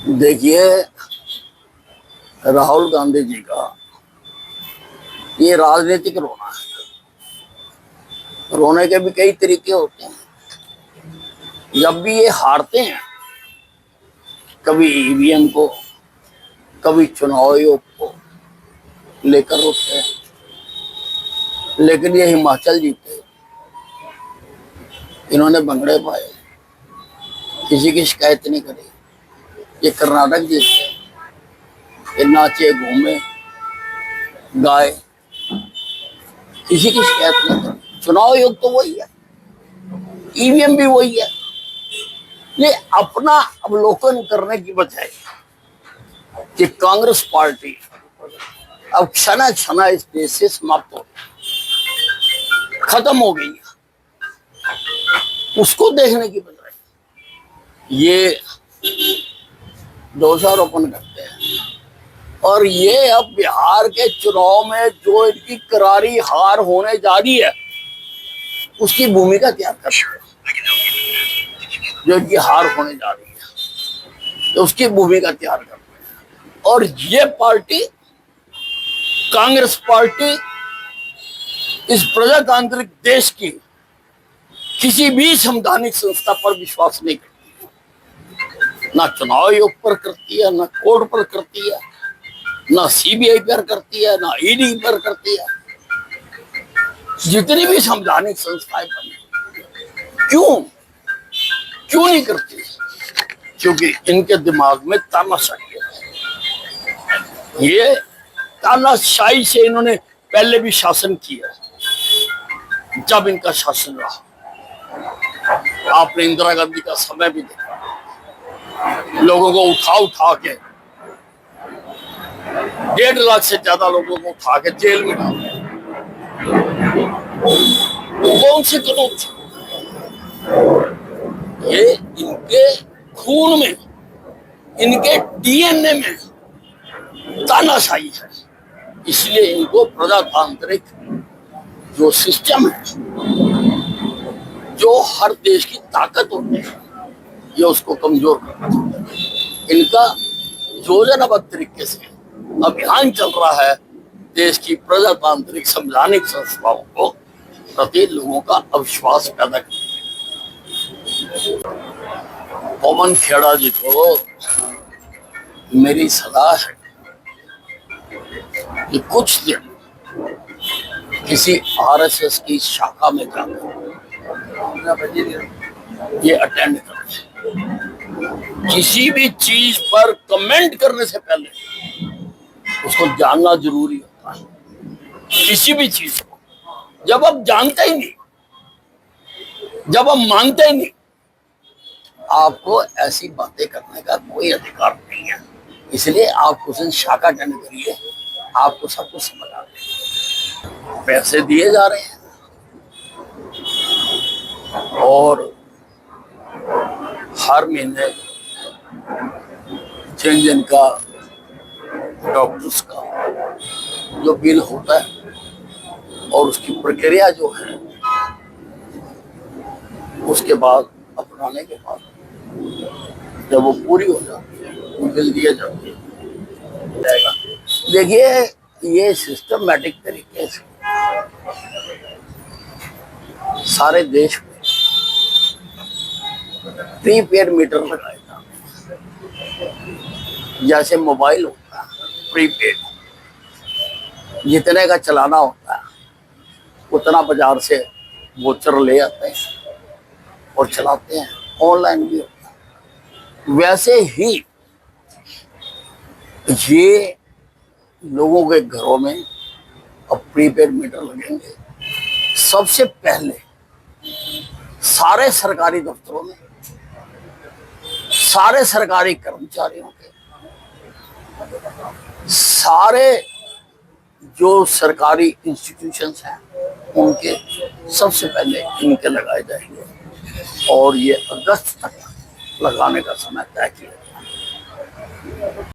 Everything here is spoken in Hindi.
देखिए, राहुल गांधी जी का ये राजनीतिक रोना है। रोने के भी कई तरीके होते हैं। जब भी ये हारते हैं, कभी ईवीएम को, कभी चुनाव आयोग को लेकर रोते हैं, लेकिन ये हिमाचल जीते, इन्होंने भंगड़े पाए, किसी की शिकायत नहीं करी। ये कर्नाटक जीते, ये नाचे, घूमे, गाए, किसी की शिकायत नहीं करी। चुनाव आयोग तो वही है, ईवीएम भी वही है। ये अपना अवलोकन करने की बजाय कि कांग्रेस पार्टी अब क्षण क्षण इस देश से समाप्त हो गई, खत्म हो गई है, उसको देखने की बजाय ये दोषारोपण करते हैं। और ये अब बिहार के चुनाव में जो इनकी करारी हार होने जा रही है, उसकी भूमिका तैयार करते हैं। जो इनकी हार होने जा रही है, तो उसकी भूमिका तैयार करते हैं। और ये पार्टी, कांग्रेस पार्टी, इस प्रजातांत्रिक देश की किसी भी संवैधानिक संस्था पर विश्वास नहीं करती, ना चुनाव आयोग पर करती है, ना कोर्ट पर करती है, ना सीबीआई पर करती है, ना ईडी पर करती है। जितनी भी संवैधानिक संस्थाएं बनी, क्यों नहीं करती? क्योंकि इनके दिमाग में तानाशाही है। ये तानाशाही से इन्होंने पहले भी शासन किया। जब इनका शासन रहा, आपने इंदिरा गांधी का समय भी देखा, लोगों को उठा के 1.5 लाख से ज्यादा लोगों को उठा के जेल में डाल दिया। कौन से कानून थे? ये इनके खून में, इनके डीएनए में तानाशाही है। इसलिए इनको प्रजातांत्रिक जो सिस्टम है, जो हर देश की ताकत होती है, ये उसको कमजोर करना चाहते हैं। इनका योजनाबद्ध तरीके से अभियान चल रहा है देश की प्रजातांत्रिक संवैधानिक संस्थाओं को प्रति लोगों का अविश्वास पैदा करना। पवन खेड़ा जी को मेरी सलाह है कि कुछ दिन किसी आरएसएस की शाखा में जाकर ये अटेंड करें। किसी भी चीज पर कमेंट करने से पहले उसको जानना जरूरी होता है। किसी भी चीज को जब आप जानते ही नहीं, जब आप मानते ही नहीं, आपको ऐसी बातें करने का कोई अधिकार नहीं है। इसलिए आप उस दिन शाखा अटेंड करिए, आपको सब कुछ समझ आ जाएगा। पैसे दिए जा रहे हैं और हर महीने जिनका डॉक्टर्स का जो बिल होता है और उसकी प्रक्रिया जो है, उसके बाद अपनाने के बाद जब वो पूरी हो जाती है, वो बिल दिए जाते हैं। देखिए, ये सिस्टमैटिक तरीके से सारे देश में प्रीपेड मीटर लगाए जाते हैं। जैसे मोबाइल होता है प्रीपेड, जितने का चलाना होता है उतना बाजार से वोचर ले आते हैं और चलाते हैं। ऑनलाइन भी होता है। वैसे ही ये लोगों के घरों में अब प्रीपेड मीटर लगेंगे। सबसे पहले सारे सरकारी दफ्तरों में, सारे सरकारी कर्मचारियों के, सारे जो सरकारी इंस्टीट्यूशंस हैं उनके सबसे पहले इनके लगाए जाएंगे। और ये अगस्त तक लगाने का समय तय किया।